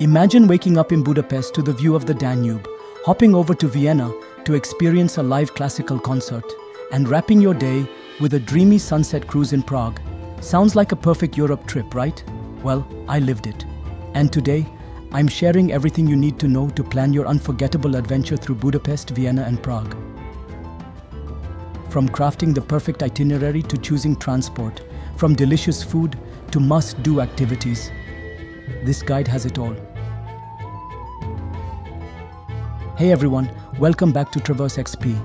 Imagine waking up in Budapest to the view of the Danube, hopping over to Vienna to experience a live classical concert, and wrapping your day with a dreamy sunset cruise in Prague. Sounds like a perfect Europe trip, right? Well, I lived it. And today, I'm sharing everything you need to know to plan your unforgettable adventure through Budapest, Vienna and Prague. From crafting the perfect itinerary to choosing transport, from delicious food to must-do activities, this guide has it all. Hey everyone, welcome back to TraverseXP.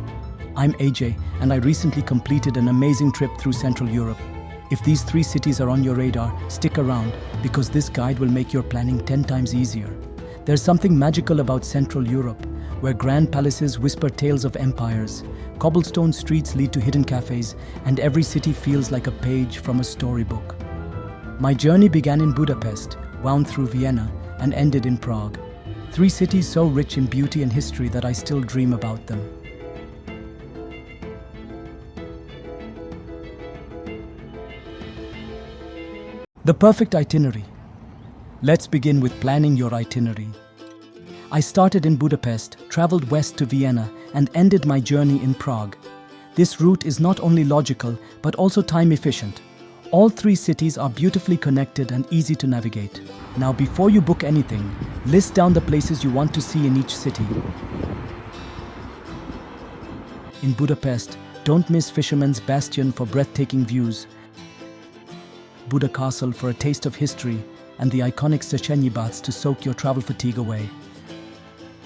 I'm AJ, and I recently completed an amazing trip through Central Europe. If these 3 cities are on your radar, stick around, because this guide will make your planning 10 times easier. There's something magical about Central Europe, where grand palaces whisper tales of empires, cobblestone streets lead to hidden cafes, and every city feels like a page from a storybook. My journey began in Budapest, wound through Vienna, and ended in Prague. 3 cities so rich in beauty and history that I still dream about them. The perfect itinerary. Let's begin with planning your itinerary. I started in Budapest, traveled west to Vienna, and ended my journey in Prague. This route is not only logical, but also time efficient. All 3 cities are beautifully connected and easy to navigate. Now, before you book anything, list down the places you want to see in each city. In Budapest, don't miss Fisherman's Bastion for breathtaking views, Buda Castle for a taste of history, and the iconic Széchenyi baths to soak your travel fatigue away.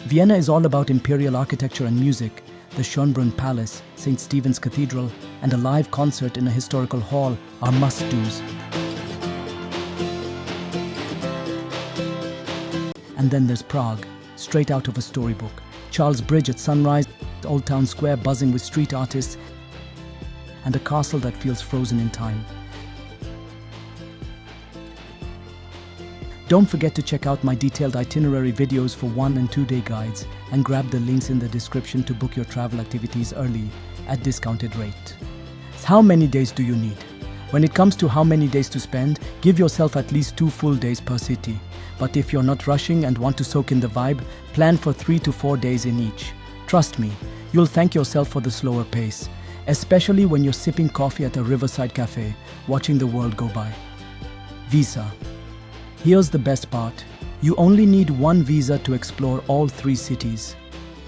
Vienna is all about imperial architecture and music. The Schönbrunn Palace, St. Stephen's Cathedral, and a live concert in a historical hall are must-dos. And then there's Prague, straight out of a storybook. Charles Bridge at sunrise, Old Town Square buzzing with street artists, and a castle that feels frozen in time. Don't forget to check out my detailed itinerary videos for 1- and 2-day guides, and grab the links in the description to book your travel activities early at discounted rate. How many days do you need? When it comes to how many days to spend, give yourself at least 2 full days per city. But if you're not rushing and want to soak in the vibe, plan for 3 to 4 days in each. Trust me, you'll thank yourself for the slower pace, especially when you're sipping coffee at a riverside cafe, watching the world go by. Visa. Here's the best part. You only need 1 visa to explore all 3 cities.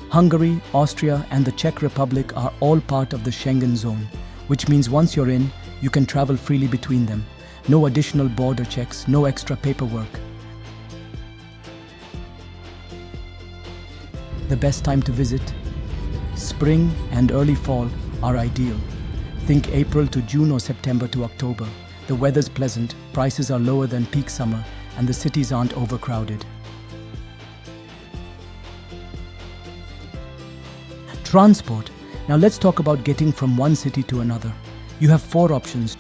Hungary, Austria, and the Czech Republic are all part of the Schengen zone, which means once you're in, you can travel freely between them. No additional border checks, no extra paperwork. The best time to visit? Spring and early fall are ideal. Think April to June or September to October. The weather's pleasant, prices are lower than peak summer, and the cities aren't overcrowded. Transport. Now let's talk about getting from one city to another. You have 4 options.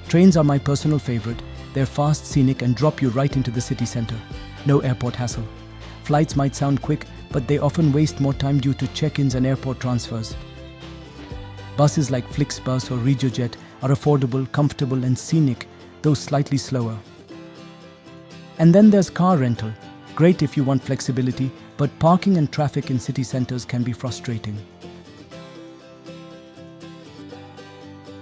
Trains are my personal favorite. They're fast, scenic, and drop you right into the city center. No airport hassle. Flights might sound quick, but they often waste more time due to check-ins and airport transfers. Buses like Flixbus or RegioJet are affordable, comfortable, and scenic, though slightly slower. And then there's car rental. Great if you want flexibility, but parking and traffic in city centers can be frustrating.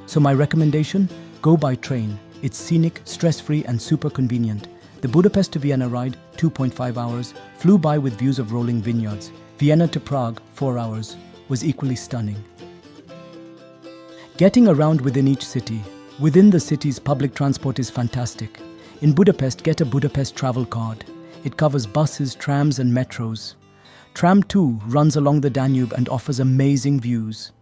So my recommendation? Go by train. It's scenic, stress-free, and super convenient. The Budapest to Vienna ride, 2.5 hours, flew by with views of rolling vineyards. Vienna to Prague, 4 hours, was equally stunning. Getting around within each city. Within the cities, public transport is fantastic. In Budapest, get a Budapest travel card. It covers buses, trams, and metros. Tram 2 runs along the Danube and offers amazing views.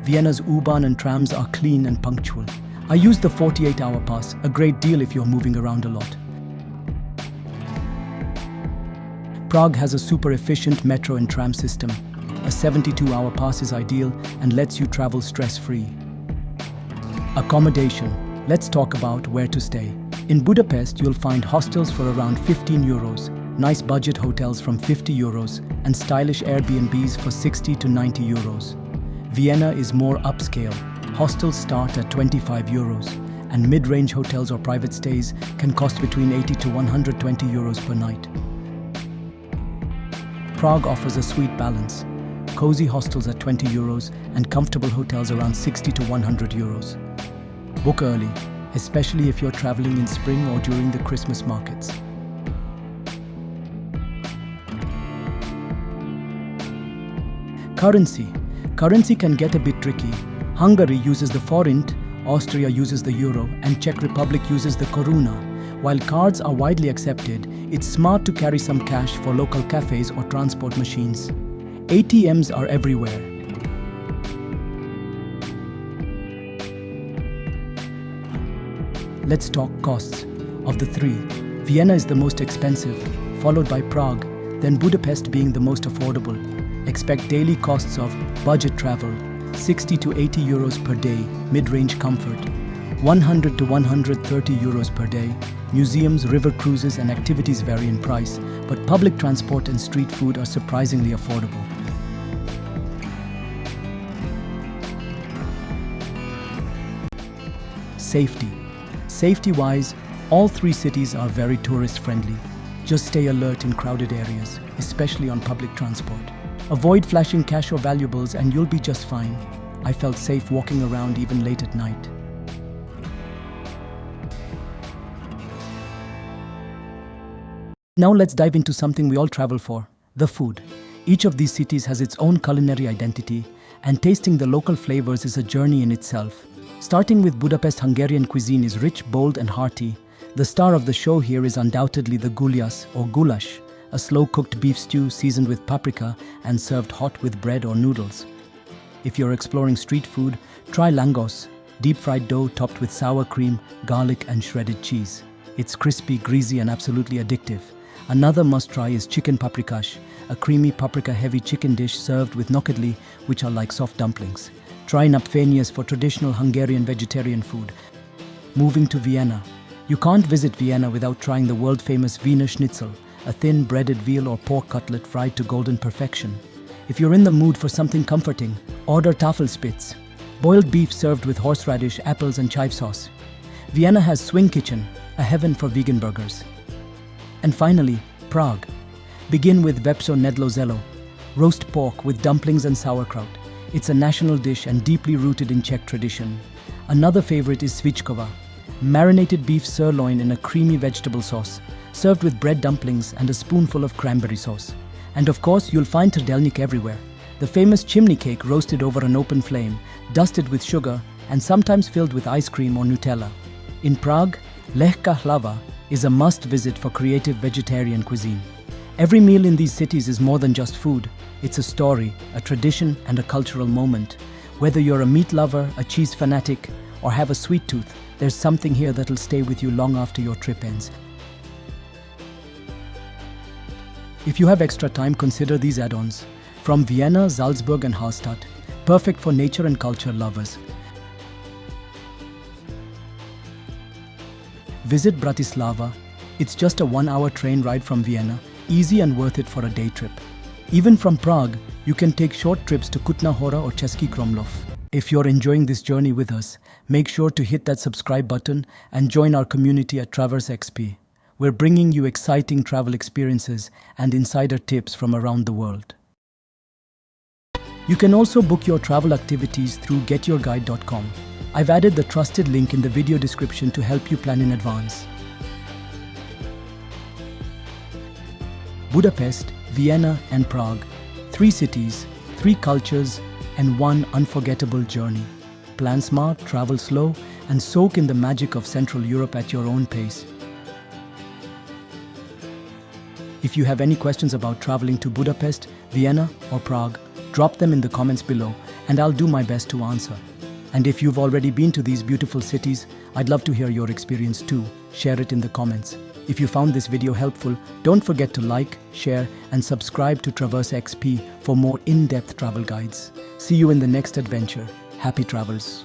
Vienna's U-Bahn and trams are clean and punctual. I used the 48-hour pass, a great deal if you're moving around a lot. Prague has a super efficient metro and tram system. A 72-hour pass is ideal and lets you travel stress-free. Accommodation. Let's talk about where to stay. In Budapest, you'll find hostels for around 15 euros, nice budget hotels from 50 euros, and stylish Airbnbs for 60 to 90 euros. Vienna is more upscale. Hostels start at 25 euros, and mid-range hotels or private stays can cost between 80 to 120 euros per night. Prague offers a sweet balance. Cozy hostels at 20 euros and comfortable hotels around 60 to 100 euros. Book early, especially if you're traveling in spring or during the Christmas markets. Currency can get a bit tricky. Hungary uses the forint, Austria uses the euro, and Czech Republic uses the koruna. While cards are widely accepted, it's smart to carry some cash for local cafes or transport machines. ATMs are everywhere. Let's talk costs. Of the three, Vienna is the most expensive, followed by Prague, then Budapest being the most affordable. Expect daily costs of budget travel, 60 to 80 euros per day, mid-range comfort, 100 to 130 euros per day. Museums, river cruises and activities vary in price, but public transport and street food are surprisingly affordable. Safety-wise, all three cities are very tourist-friendly. Just stay alert in crowded areas, especially on public transport. Avoid flashing cash or valuables and you'll be just fine. I felt safe walking around even late at night. Now let's dive into something we all travel for, the food. Each of these cities has its own culinary identity, and tasting the local flavors is a journey in itself. Starting with Budapest, Hungarian cuisine is rich, bold and hearty. The star of the show here is undoubtedly the gulyás or goulash, a slow-cooked beef stew seasoned with paprika and served hot with bread or noodles. If you're exploring street food, try langos, deep-fried dough topped with sour cream, garlic and shredded cheese. It's crispy, greasy and absolutely addictive. Another must-try is chicken paprikash, a creamy paprika-heavy chicken dish served with nokedli, which are like soft dumplings. Try napfenias for traditional Hungarian vegetarian food. Moving to Vienna. You can't visit Vienna without trying the world-famous Wiener Schnitzel, a thin breaded veal or pork cutlet fried to golden perfection. If you're in the mood for something comforting, order Tafelspitz, boiled beef served with horseradish, apples and chive sauce. Vienna has Swing Kitchen, a heaven for vegan burgers. And finally, Prague. Begin with Vepso Nedlo Zelo, roast pork with dumplings and sauerkraut. It's a national dish and deeply rooted in Czech tradition. Another favorite is Svíčková, marinated beef sirloin in a creamy vegetable sauce, served with bread dumplings and a spoonful of cranberry sauce. And of course, you'll find trdelník everywhere, the famous chimney cake roasted over an open flame, dusted with sugar and sometimes filled with ice cream or Nutella. In Prague, Lehká hlava is a must-visit for creative vegetarian cuisine. Every meal in these cities is more than just food. It's a story, a tradition, and a cultural moment. Whether you're a meat lover, a cheese fanatic, or have a sweet tooth, there's something here that'll stay with you long after your trip ends. If you have extra time, consider these add-ons. From Vienna, Salzburg, and Hallstatt, perfect for nature and culture lovers. Visit Bratislava. It's just a 1-hour train ride from Vienna, easy and worth it for a day trip. Even from Prague, you can take short trips to Kutná Hora or Český Krumlov. If you're enjoying this journey with us, make sure to hit that subscribe button and join our community at TraverseXP. We're bringing you exciting travel experiences and insider tips from around the world. You can also book your travel activities through getyourguide.com. I've added the trusted link in the video description to help you plan in advance. Budapest, Vienna and Prague. 3 cities, 3 cultures, and 1 unforgettable journey. Plan smart, travel slow, and soak in the magic of Central Europe at your own pace. If you have any questions about traveling to Budapest, Vienna, or Prague, drop them in the comments below, and I'll do my best to answer. And if you've already been to these beautiful cities, I'd love to hear your experience too. Share it in the comments. If you found this video helpful, don't forget to like, share, and subscribe to TraverseXP for more in-depth travel guides. See you in the next adventure. Happy travels!